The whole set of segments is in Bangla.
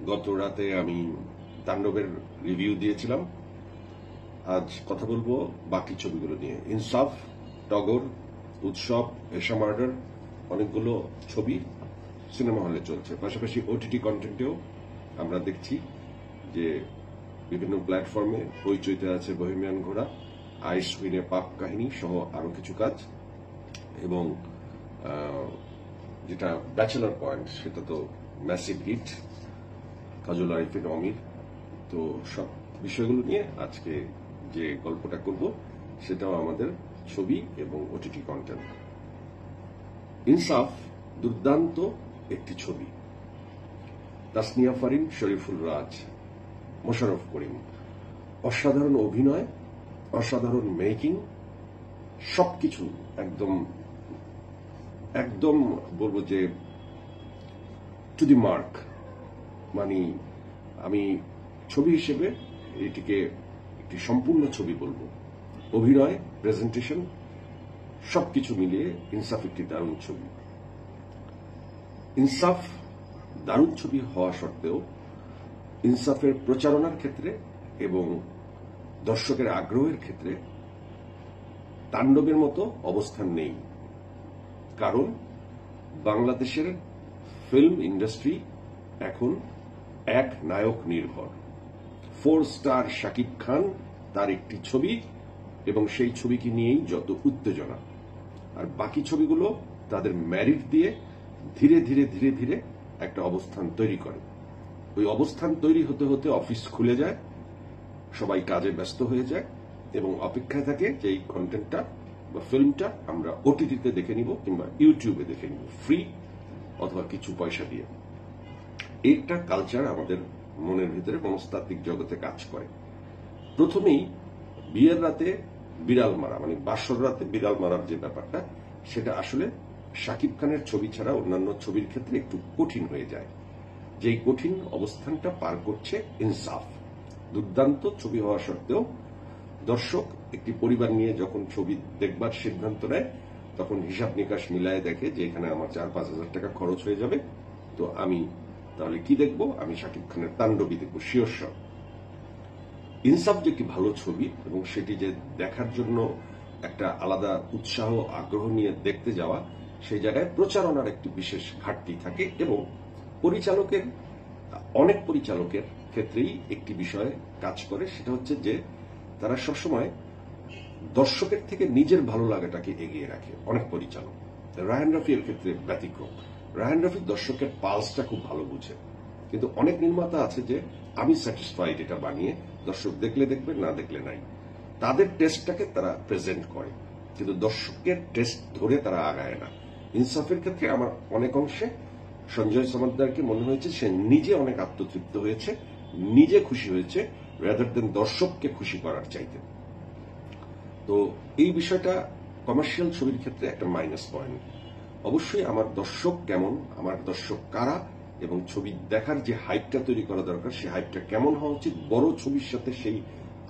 গত রাতে আমি তাণ্ডবের রিভিউ দিয়েছিলাম। আজ কথা বলবো বাকি ছবিগুলো নিয়ে। ইনসাফ, টগর, উৎসব, এশা মার্ডার অনেকগুলো ছবি সিনেমা হলে চলছে। পাশাপাশি ওটিটি কন্টেন্টেও আমরা দেখছি যে বিভিন্ন প্ল্যাটফর্মে পরিচয়তে আছে বহেমিয়ান ঘোড়া, আইস উইনে পাপ কাহিনী সহ আরো কিছু কাজ, এবং যেটা ব্যাচেলার পয়েন্ট সেটা তো ম্যাসিভ হিট, কাজল আরিফিন অমির। তো সব বিষয়গুলো নিয়ে আজকে যে গল্পটা করব সেটাও আমাদের ছবি এবং ওটিটি কন্টেন্ট। ইনসাফ দুর্দান্ত একটি ছবি। তাসনিয়া ফারিন, শরীফুল রাজ, মোশাররফ করিম, অসাধারণ অভিনয়, অসাধারণ মেকিং, সবকিছু একদম একদম বলবো যে টু দি মার্ক। মানে আমি ছবি হিসেবে এটিকে একটি সম্পূর্ণ ছবি বলবো। অভিনয়, প্রেজেন্টেশন সবকিছু মিলিয়ে ইনসাফ একটি দারুণ ছবি। ইনসাফ দারুণ ছবি হওয়া সত্ত্বেও ইনসাফের প্রচারণার ক্ষেত্রে এবং দর্শকের আগ্রহের ক্ষেত্রে তাণ্ডবের মতো অবস্থান নেই। কারণ বাংলাদেশের ফিল্ম ইন্ডাস্ট্রি এখন এক নায়ক নির্ভর। 4 স্টার শাকিব খান, তার একটি ছবি এবং সেই ছবিকে নিয়েই যত উত্তেজনা। আর বাকি ছবিগুলো তাদের ম্যারিট দিয়ে ধীরে ধীরে ধীরে ধীরে একটা অবস্থান তৈরি করে। ওই অবস্থান তৈরি হতে হতে অফিস খুলে যায়, সবাই কাজে ব্যস্ত হয়ে যায় এবং অপেক্ষায় থাকে যে এই কন্টেন্টটা বা ফিল্মটা আমরা ওটিটিতে দেখে নিব কিংবা ইউটিউবে দেখে নিব ফ্রি অথবা কিছু পয়সা দিয়ে। একটা কালচার আমাদের মনের ভিতরে মনস্তাত্ত্বিক জগতে কাজ করে। প্রথমেই বিয়ের রাতে বিড়াল মারা, মানে বাসর রাতে বিড়াল মারার যে ব্যাপারটা, সেটা আসলে শাকিব খানের ছবি ছাড়া অন্যান্য ছবির ক্ষেত্রে একটু কঠিন হয়ে যায়। যেই কঠিন অবস্থানটা পার করছে ইনসাফ। দুর্দান্ত ছবি হওয়া সত্ত্বেও দর্শক একটি পরিবার নিয়ে যখন ছবি দেখবার সিদ্ধান্ত নেয় তখন হিসাব নিকাশ মিলায় দেখে যে এখানে আমার 4-5 হাজার টাকা খরচ হয়ে যাবে, তো আমি তাহলে কি দেখবো? আমি শাকিব খানের তাণ্ডবই দেখবো শিওর শট। ইনসাফ যে একটি ভালো ছবি এবং সেটি যে দেখার জন্য একটা আলাদা উৎসাহ আগ্রহ নিয়ে দেখতে যাওয়া, সেই জায়গায় প্রচারণার একটি বিশেষ ঘাটতি থাকে এবং অনেক পরিচালকের ক্ষেত্রেই একটি বিষয় কাজ করে, সেটা হচ্ছে যে তারা সবসময় দর্শকের থেকে নিজের ভালো লাগাটাকে এগিয়ে রাখে। অনেক পরিচালক, রায়হান রাফি এর ক্ষেত্রে ব্যতিক্রম। রায়হান রাফি দর্শকের পালসটা খুব ভালো বুঝে, কিন্তু অনেক নির্মাতা আছে যে আমি স্যাটিসফাইড এটা বানিয়ে, দর্শক দেখলে দেখবে, না দেখলে নাই। তাদের টেস্টটাকে তারা প্রেজেন্ট করে, কিন্তু দর্শকের টেস্ট ধরে তারা আগায় না। ইনসাফের ক্ষেত্রে আমার অনেক অংশে সঞ্জয় সমাদ্দারকে মনে হয়েছে সে নিজে অনেক আত্মতৃপ্ত হয়েছে, নিজে খুশি হয়েছে রাদার দেন দর্শককে খুশি করার চাইতে। তো এই বিষয়টা কমার্শিয়াল ছবির ক্ষেত্রে একটা মাইনাস পয়েন্ট। অবশ্যই আমার দর্শক কেমন, আমার দর্শক কারা এবং ছবি দেখার যে হাইপটা তৈরি করা দরকার সেই হাইপটা কেমন হওয়া উচিত, বড় ছবির সাথে সেই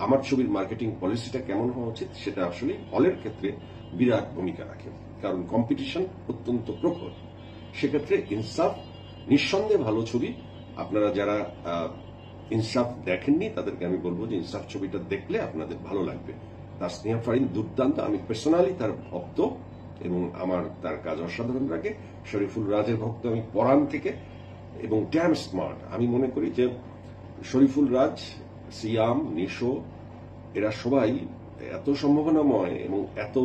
আমার ছবির মার্কেটিং পলিসিটা কেমন হওয়া উচিত, সেটা আসলে হলের ক্ষেত্রে বিরাট ভূমিকা রাখে, কারণ কম্পিটিশন অত্যন্ত প্রখর। সেক্ষেত্রে ইনসাফ নিঃসন্দেহে ভালো ছবি। আপনারা যারা ইনসাফ দেখেননি তাদেরকে আমি বলবো যে ইনসাফ ছবিটা দেখলে আপনাদের ভালো লাগবে। তাসনিয়া ফারিন দুর্দান্ত, আমি পার্সোনালি তার ভক্ত এবং আমার তার কাজ অসাধারণ লাগে। শরীফুল রাজের ভক্ত আমি পরাণ থেকে, এবং ড্যাম স্মার্ট। আমি মনে করি যে শরীফুল রাজ, সিয়াম, নিশো এরা সবাই এত সম্ভাবনাময় এবং এত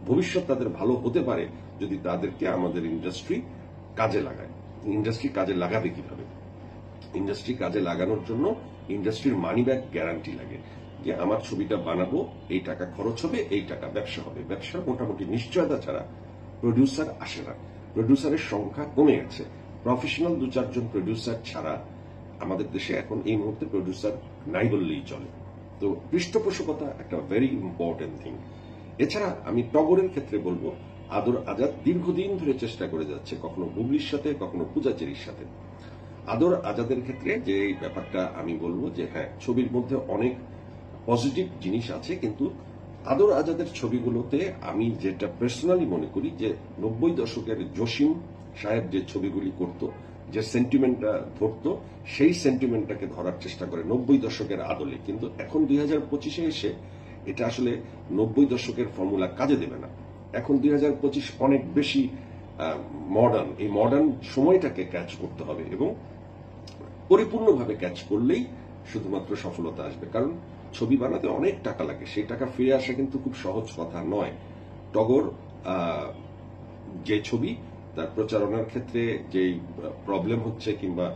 ভবিষ্যৎ তাদের ভালো হতে পারে যদি তাদেরকে আমাদের ইন্ডাস্ট্রি কাজে লাগায়। ইন্ডাস্ট্রি কাজে লাগাবে কিভাবে? ইন্ডাস্ট্রি কাজে লাগানোর জন্য ইন্ডাস্ট্রির মানি ব্যাক গ্যারান্টি লাগে যে আমার ছবিটা বানাবো, এই টাকা খরচ হবে, এই টাকা ব্যবসা হবে। ব্যবসার মোটামুটি নিশ্চয়তা ছাড়া প্রডিউসার আসে না। প্রডিউসারের সংখ্যা কমে গেছে। প্রফেশনাল 2-4 জন প্রডিউসার ছাড়া আমাদের দেশে এখন এই মুহূর্তে প্রডিউসার নাই বললেই চলে। তো পৃষ্ঠপোষকতা একটা ভেরি ইম্পর্টেন্ট থিং। এছাড়া আমি টগরের ক্ষেত্রে বলবো আদর আজাদ দীর্ঘদিন ধরে চেষ্টা করে যাচ্ছে, কখনো বুবলির সাথে, কখনো পূজাচেরির সাথে। আদর আজাদের ক্ষেত্রে যে ব্যাপারটা আমি বলবো যে হ্যাঁ, ছবির মধ্যে অনেক পজিটিভ জিনিস আছে, কিন্তু আদর আজাদের ছবিগুলোতে আমি যেটা পার্সোনালি মনে করি যে 90 দশকের জসিম সাহেব যে ছবিগুলি করত যে সেন্টিমেন্টটা ধরতো সেই সেন্টিমেন্টটাকে ধরার চেষ্টা করে 90 দশকের আদলে। কিন্তু এখন 2025-এ এসে এটা আসলে 90 দশকের ফর্মুলা কাজে দেবে না। এখন 2025 অনেক বেশি মডার্ন। এই মডার্ন সময়টাকে ক্যাচ করতে হবে এবং পরিপূর্ণভাবে ক্যাচ করলেই শুধুমাত্র সফলতা আসবে। কারণ ছবি বানাতে অনেক টাকা লাগে, সেই টাকা ফিরে আসা কিন্তু খুব সহজ কথা নয়। টগর যে ছবি, তার প্রচারণার ক্ষেত্রে যেই প্রবলেম হচ্ছে কিংবা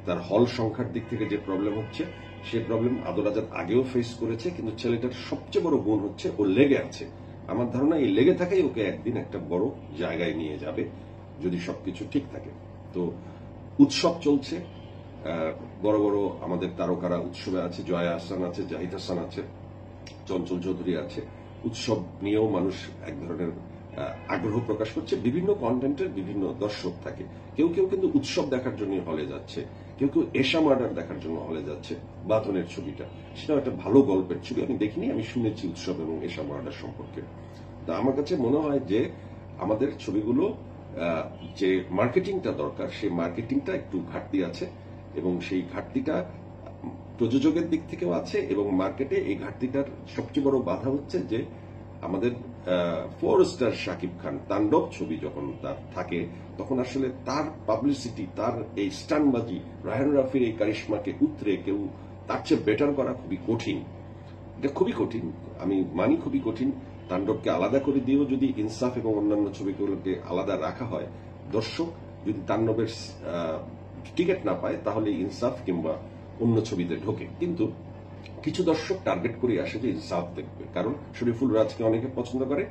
তার হল সংখ্যার দিক থেকে যে প্রবলেম হচ্ছে, সেই প্রবলেম আদর আজাদ আগেও ফেস করেছে। কিন্তু ছেলেটার সবচেয়ে বড় গুণ হচ্ছে ও লেগে আছে। আমার ধারণা এই লেগে থাকাই ওকে একদিন একটা বড় জায়গায় নিয়ে যাবে, যদি সবকিছু ঠিক থাকে। তো উৎসব চলছে, বড় বড় আমাদের তারকারা উৎসবে আছে, জয়া আহসান আছে, জাহিদ হাসান আছে, চঞ্চল চৌধুরী আছে। উৎসব নিয়েও মানুষ এক ধরনের আগ্রহ প্রকাশ করছে। বিভিন্ন কন্টেন্টের বিভিন্ন দর্শক থাকে। কেউ কেউ কিন্তু উৎসব দেখার জন্য হলে যাচ্ছে, কেউ কেউ এশা মার্ডার দেখার জন্য হলে যাচ্ছে। বাঁধনের ছবিটা, সেটাও একটা ভালো গল্পের ছবি। আমি দেখিনি, আমি শুনেছি উৎসব এবং এশা মার্ডার সম্পর্কে। তা আমার কাছে মনে হয় যে আমাদের ছবিগুলো যে মার্কেটিংটা দরকার, সেই মার্কেটিংটা একটু ঘাটতি আছে এবং সেই ঘাটতিটা প্রযোজকের দিক থেকেও আছে এবং মার্কেটে এই ঘাটতিটার সবচেয়ে বড় বাধা হচ্ছে যে আমাদের 4 স্টার শাকিব খান তাণ্ডব ছবি যখন তার থাকে, তখন আসলে তার পাবলিসিটি, তার এই স্টানবাজি, রায়হান রাফির এই কারিশমাকে উতরে কেউ তার চেয়ে বেটার করা খুবই কঠিন। এটা খুবই কঠিন, আমি মানি খুবই কঠিন। তাণ্ডবকে আলাদা করে দিয়েও যদি ইনসাফ এবং অন্যান্য ছবিগুলোকে আলাদা রাখা হয়, দর্শক যদি তাণ্ডবের টিকিট না পায় তাহলে ইনসাফ কিংবা অন্য ছবিতে ঢোকে। কিন্তু কিছু দর্শক টার্গেট করে আসে যে ইনসাফ দেখবে, কারণ শরীফুল রাজকে অনেকে পছন্দ করে,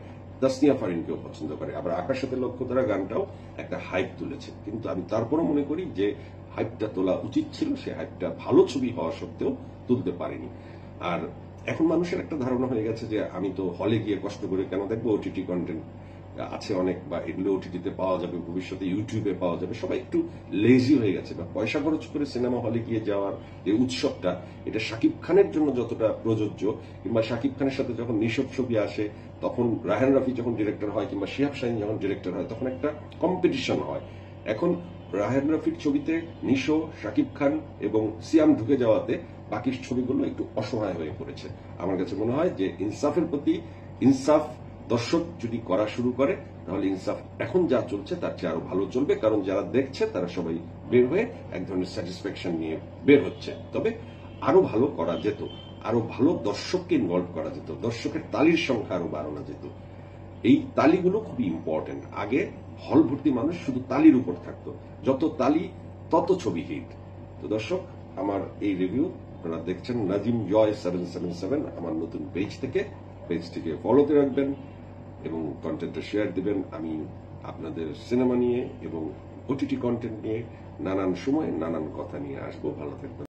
তাসনিয়া ফারিনকেও পছন্দ করে। আবার আকাশেতে লক্ষ্য ধরা গানটাও একটা হাইপ তুলেছে। কিন্তু আমি তারপরও মনে করি যে হাইপটা তোলা উচিত ছিল, সে হাইপটা ভালো ছবি হওয়া সত্ত্বেও তুলতে পারেনি। আর এখন মানুষের একটা ধারণা হয়ে গেছে যে আমি তো হলে গিয়ে কষ্ট করে কেন দেখবো, ওটিটি কন্টেন্ট আছে অনেক, বা এগুলো ওটিটিতে পাওয়া যাবে, ভবিষ্যতে ইউটিউবে পাওয়া যাবে। সবাই একটু লেজি হয়ে গেছে, বা পয়সা খরচ করে সিনেমা হলে গিয়ে যাওয়ার এই উৎসবটা, এটা শাকিব খানের জন্য যতটা প্রযোজ্য, কিংবা শাকিব খানের সাথে যখন নিশব ছবি আসে, তখন রায়হান রাফি যখন ডিরেক্টর হয় কিংবা শিহাব শাহিন যখন ডিরেক্টর হয়, তখন একটা কম্পিটিশন হয়। এখন রায়হান রাফির ছবিতে নিশো, শাকিব খান এবং সিয়াম ঢুকে যাওয়াতে বাকি ছবিগুলো একটু অসহায় হয়ে পড়েছে। আমার কাছে মনে হয় যে ইনসাফের প্রতি, ইনসাফ দর্শক যদি করা শুরু করে, তাহলে ইনসাফ এখন যা চলছে তার চেয়ে আরো ভালো চলবে। কারণ যারা দেখছে তারা সবাই বের হয়ে এক ধরনের স্যাটিসফ্যাকশন নিয়ে বের হচ্ছে। তবে আরো ভালো করা যেত, আরো ভালো দর্শককে ইনভলভ করা যেত, দর্শকের তালির সংখ্যা আরো বাড়ানো যেত। এই তালিগুলো খুবই ইম্পর্টেন্ট। আগে হল ভর্তি মানুষ শুধু তালির উপর থাকতো, যত তালি তত ছবি হিট। তো দর্শক, আমার এই রিভিউ আপনারা দেখছেন নাজিম জয় 777 আমার নতুন পেজ থেকে। পেজটিকে ফলোতে রাখবেন এবং কন্টেন্টটা শেয়ার দিবেন। আমি আপনাদের সিনেমা নিয়ে এবং ওটিটি কন্টেন্ট নিয়ে নানান সময় নানান কথা নিয়ে আসবো। ভালো থাকবেন।